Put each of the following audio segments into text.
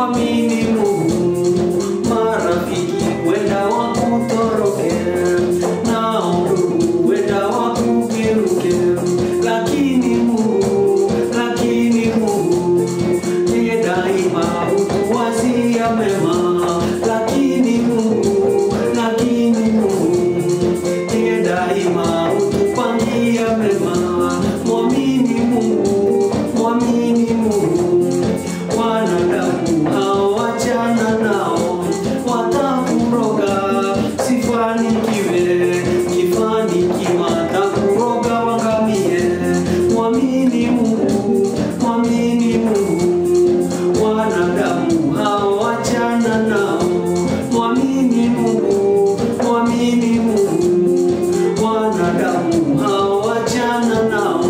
mwamini Mungu. Marafiki wenda wakutoroke, nao ndugu wenda wakugeuke, lakini Mungu ndiye daima hutuwazia mema. Lakini Mungu ndiye daima hutupangia mema. Mwamini Mungu, mwamini Mungu. Wanadamu hao wachana nao, watakuroga sifanikiwe, kifanikiwa watakuroga wangamie. Mwamini Mungu, mwamini Mungu. Wanadamu hao wachana nao, mwamini Mungu, mwamini Mungu. Wanadamu hao wachana nao.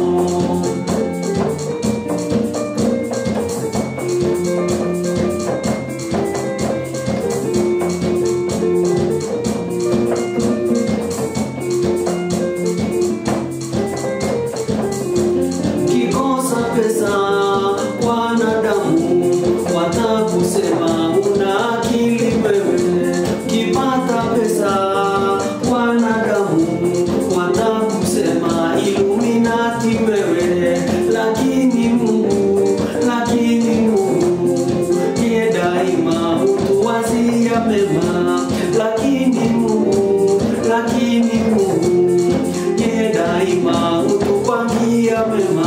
Pesa wanadamu watakusema una akili wewe. Kipata pesa wanadamu watakusema Illuminati wewe. Lakini Mungu ndiye daima hutuwazia mema. Lakini Mungu ndiye daima hutupangia mema.